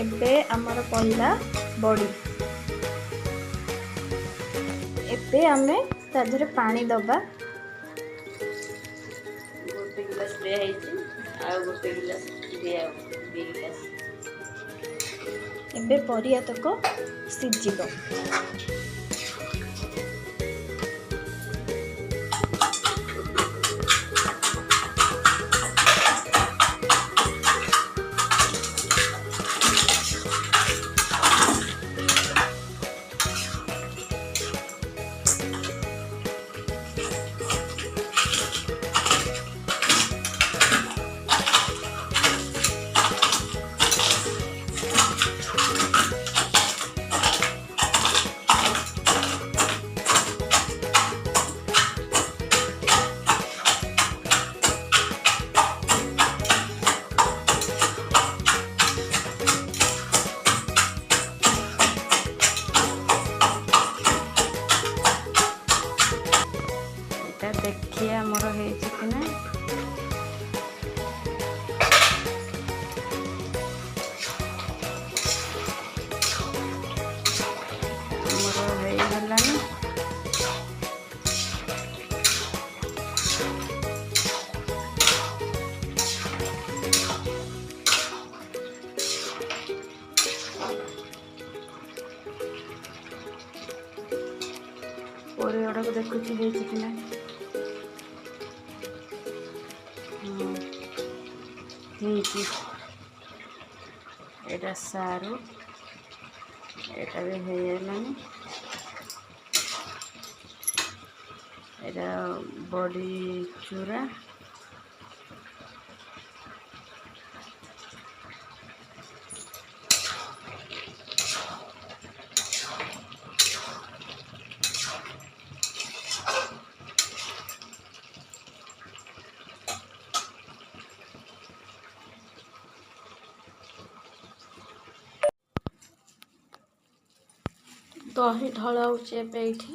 एबे आमर पड़ला बड़ी एबे आमे ता देहरे पानी दबा गोटे गिलास दिया आ गोटे गिलास दिया गिलास एबे परिया तक सिझिब देखिए मोर होना परिवाड़ा को देखुची कि ना एटा सारू एटा भी होगलानी एटा बड़ी चूरा दही ढला होचे एबे एठी